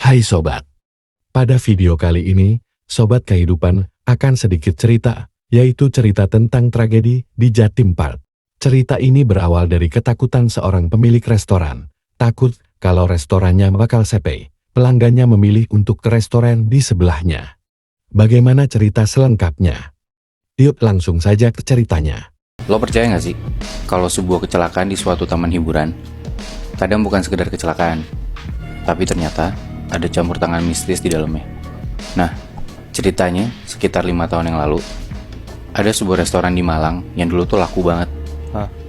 Hai Sobat, pada video kali ini, Sobat Kehidupan akan sedikit cerita, yaitu cerita tentang tragedi di Jatim Park. Cerita ini berawal dari ketakutan seorang pemilik restoran, takut kalau restorannya bakal sepi, pelanggannya memilih untuk ke restoran di sebelahnya. Bagaimana cerita selengkapnya? Yuk langsung saja ke ceritanya. Lo percaya nggak sih, kalau sebuah kecelakaan di suatu taman hiburan, kadang bukan sekedar kecelakaan, tapi ternyata ada campur tangan mistis di dalamnya. Nah, ceritanya sekitar 5 tahun yang lalu, ada sebuah restoran di Malang yang dulu tuh laku banget.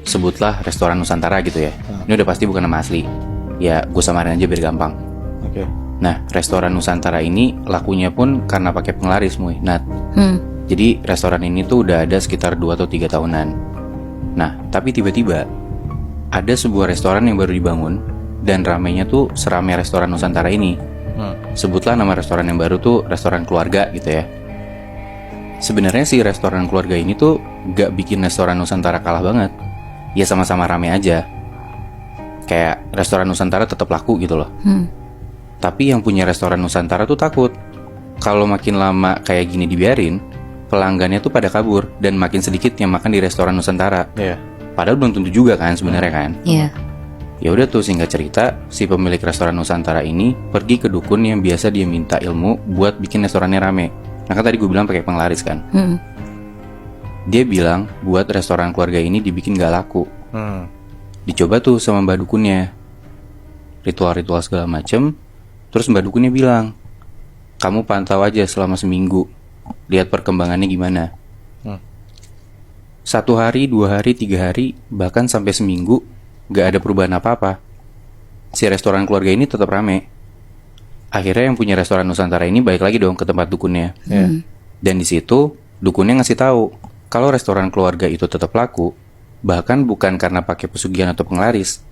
Sebutlah restoran Nusantara gitu ya. Ini udah pasti bukan nama asli. Ya, gue samarin aja biar gampang. Nah, restoran Nusantara ini lakunya pun karena pakai penglaris, Muy. Nat. Jadi restoran ini tuh udah ada sekitar 2 atau 3 tahunan. Nah, tapi tiba-tiba ada sebuah restoran yang baru dibangun dan ramainya tuh seramai restoran Nusantara ini. Sebutlah nama restoran yang baru tuh restoran keluarga gitu ya. Sebenarnya sih restoran keluarga ini tuh gak bikin restoran Nusantara kalah banget. Ya sama-sama rame aja. Kayak restoran Nusantara tetap laku gitu loh. Tapi yang punya restoran Nusantara tuh takut kalau makin lama kayak gini dibiarin, pelanggannya tuh pada kabur dan makin sedikit yang makan di restoran Nusantara. Padahal belum tentu juga kan sebenarnya kan. Ya udah tuh, singkat cerita, si pemilik restoran Nusantara ini pergi ke dukun yang biasa dia minta ilmu buat bikin restorannya rame. Nah kan tadi gue bilang pakai penglaris kan. Dia bilang buat restoran keluarga ini dibikin gak laku. Dicoba tuh sama mbak dukunnya, ritual-ritual segala macem. Terus mbak dukunnya bilang, kamu pantau aja selama seminggu, lihat perkembangannya gimana. 1 hari, 2 hari, 3 hari, bahkan sampai seminggu gak ada perubahan apa-apa. Si restoran keluarga ini tetap rame. Akhirnya yang punya restoran Nusantara ini balik lagi dong ke tempat dukunnya. Dan di situ dukunnya ngasih tahu kalau restoran keluarga itu tetap laku, bahkan bukan karena pakai pesugihan atau penglaris,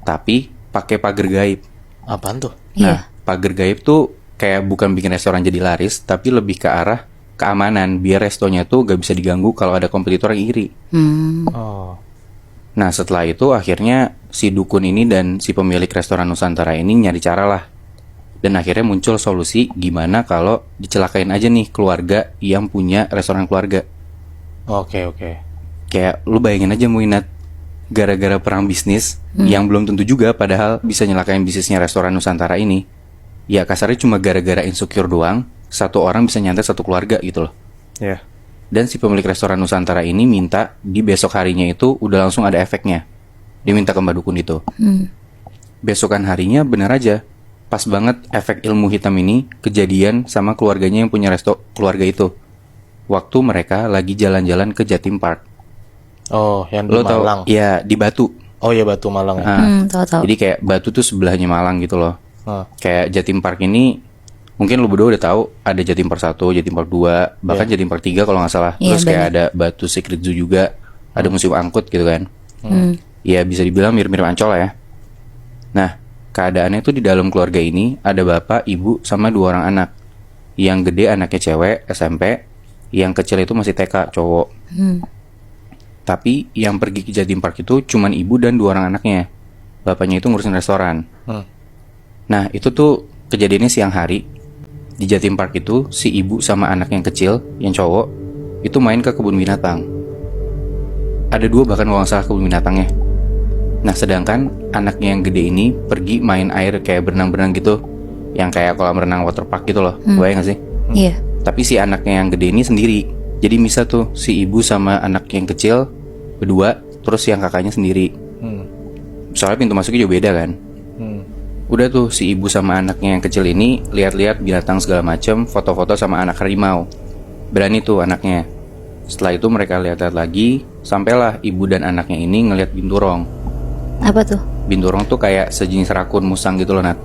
tapi pakai pagar gaib. Apaan tuh? Nah, pagar gaib tuh kayak bukan bikin restoran jadi laris, tapi lebih ke arah keamanan, biar restonya tuh gak bisa diganggu kalau ada kompetitor yang iri. Nah, setelah itu akhirnya si dukun ini dan si pemilik restoran Nusantara ini nyari cara lah. Dan akhirnya muncul solusi gimana kalau dicelakain aja nih keluarga yang punya restoran keluarga. Oke. Kayak lu bayangin aja Muinat, gara-gara perang bisnis yang belum tentu juga padahal bisa nyelakain bisnisnya restoran Nusantara ini. Ya kasarnya cuma gara-gara insecure doang, satu orang bisa nyantet satu keluarga gitu loh. Dan si pemilik restoran Nusantara ini minta di besok harinya itu udah langsung ada efeknya. Dia minta ke mbak dukun itu. Besokan harinya bener aja, pas banget efek ilmu hitam ini kejadian sama keluarganya yang punya resto keluarga itu. Waktu mereka lagi jalan-jalan ke Jatim Park. Oh, yang di Lo Malang. tau, ya di Batu. Oh ya, Batu Malang. Jadi kayak Batu tuh sebelahnya Malang gitu loh. Kayak Jatim Park ini mungkin lu berdua udah tahu ada Jatim Park 1, Jatim Park 2, bahkan Jatim Park 3 kalau nggak salah. Terus kayak ada Batu Secret Zoo juga, ada museum angkut gitu kan. Ya bisa dibilang mirip-mirip Ancol lah ya. Nah, keadaannya tuh di dalam keluarga ini ada bapak, ibu, sama 2 orang anak. Yang gede anaknya cewek, SMP. Yang kecil itu masih TK, cowok. Tapi yang pergi ke Jatim Park itu cuman ibu dan 2 orang anaknya. Bapaknya itu ngurusin restoran. Nah, itu tuh kejadiannya siang hari. Di Jatim Park itu, si ibu sama anak yang kecil, yang cowok, itu main ke kebun binatang. Ada 2 bahkan kalau nggak salah kebun binatangnya. Nah, sedangkan anaknya yang gede ini pergi main air kayak berenang-berenang gitu, yang kayak kolam renang waterpark gitu loh. Bayang gak sih? Tapi si anaknya yang gede ini sendiri. Jadi bisa tuh si ibu sama anak yang kecil berdua, terus yang kakaknya sendiri. Soalnya pintu masuknya juga beda kan. Udah tuh si ibu sama anaknya yang kecil ini lihat-lihat binatang segala macem, foto-foto sama anak harimau. Berani tuh anaknya. Setelah itu mereka lihat-lihat lagi, sampailah ibu dan anaknya ini ngelihat binturong. Apa tuh? Binturong tuh kayak sejenis rakun musang gitu loh, Nat.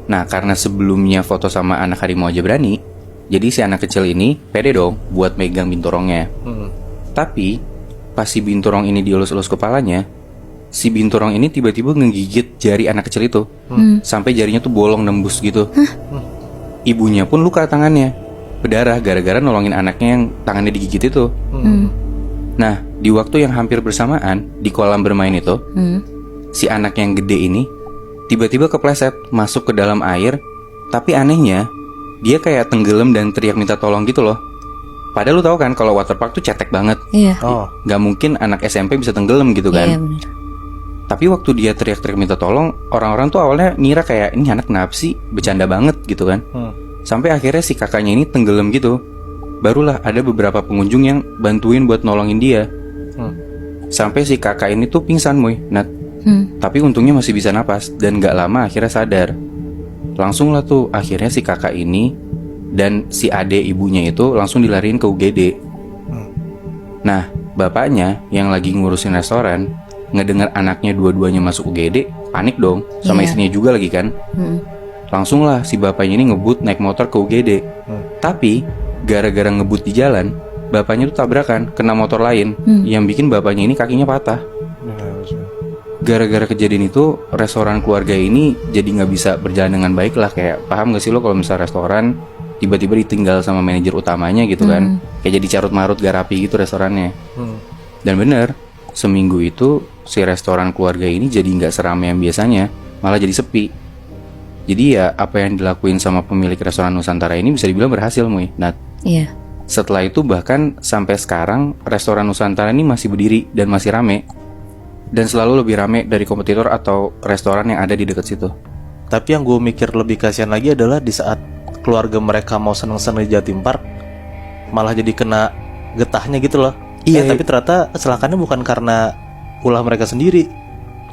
Nah, karena sebelumnya foto sama anak harimau aja berani, jadi si anak kecil ini pede dong buat megang binturongnya. Tapi pas si binturong ini dielus-elus kepalanya, si binturong ini tiba-tiba ngegigit jari anak kecil itu. Sampai jarinya tuh bolong nembus gitu. Ibunya pun luka tangannya, berdarah gara-gara nolongin anaknya yang tangannya digigit itu. Nah, di waktu yang hampir bersamaan di kolam bermain itu, si anak yang gede ini tiba-tiba kepleset masuk ke dalam air. Tapi anehnya, dia kayak tenggelam dan teriak minta tolong gitu loh. Padahal lu tahu kan kalau waterpark tuh cetek banget. Iya. Oh, Gak mungkin anak SMP bisa tenggelam gitu kan. Iya benar. Tapi waktu dia teriak-teriak minta tolong, orang-orang tuh awalnya ngira kayak ini anak kenapa sih, bercanda banget gitu kan. Sampai akhirnya si kakaknya ini tenggelam gitu. Barulah ada beberapa pengunjung yang bantuin buat nolongin dia. Sampai si kakak ini tuh pingsan Muy, Nat. Tapi untungnya masih bisa napas dan gak lama akhirnya sadar. Langsung lah tuh akhirnya si kakak ini dan si ade ibunya itu langsung dilariin ke UGD. Nah, bapaknya yang lagi ngurusin restoran ngedengar anaknya dua-duanya masuk UGD, panik dong, sama Iya. istrinya juga lagi kan. Langsung lah si bapaknya ini ngebut naik motor ke UGD. Tapi gara-gara ngebut di jalan, bapaknya tuh tabrakan kena motor lain yang bikin bapaknya ini kakinya patah. Gara-gara kejadian itu, restoran keluarga ini jadi nggak bisa berjalan dengan baik lah. Kayak paham gak sih lo kalau misal restoran tiba-tiba ditinggal sama manajer utamanya gitu kan. Kayak jadi carut marut gak rapi gitu restorannya. Dan bener, seminggu itu si restoran keluarga ini jadi nggak seramai yang biasanya, malah jadi sepi. Jadi ya apa yang dilakuin sama pemilik restoran Nusantara ini bisa dibilang berhasil Muy. Nah, Iya. setelah itu bahkan sampai sekarang restoran Nusantara ini masih berdiri dan masih rame. Dan selalu lebih rame dari kompetitor atau restoran yang ada di dekat situ. tapi yang gue mikir lebih kasihan lagi adalah di saat keluarga mereka mau seneng-seneng di Jatim Park, malah jadi kena getahnya gitu loh. Iya, Tapi ternyata kecelakaannya bukan karena ulah mereka sendiri,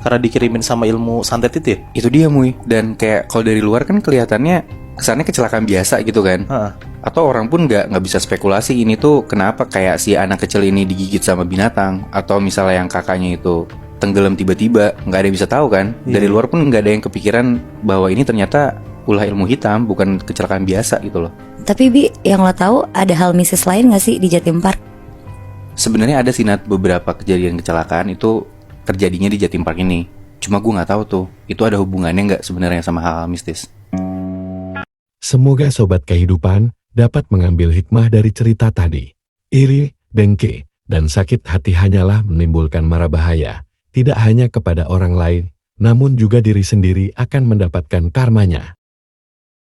karena dikirimin sama ilmu santet itu ya. Itu dia Muy. Dan kayak kalau dari luar kan kelihatannya kesannya kecelakaan biasa gitu kan. Heeh. Atau orang pun nggak bisa spekulasi ini tuh kenapa kayak si anak kecil ini digigit sama binatang, atau misalnya yang kakaknya itu tenggelam tiba-tiba, nggak ada yang bisa tahu kan. Dari luar pun nggak ada yang kepikiran bahwa ini ternyata ulah ilmu hitam, bukan kecelakaan biasa gitu loh. Tapi Bi, yang lo tahu ada hal mistis lain gak sih di Jatim Park? Sebenarnya ada sih Nat, beberapa kejadian kecelakaan itu terjadinya di Jatim Park ini. Cuma gue nggak tahu tuh itu ada hubungannya nggak sebenarnya sama hal-hal mistis. Semoga sobat kehidupan dapat mengambil hikmah dari cerita tadi. Iri, dengki, dan sakit hati hanyalah menimbulkan mara bahaya. Tidak hanya kepada orang lain, namun juga diri sendiri akan mendapatkan karmanya.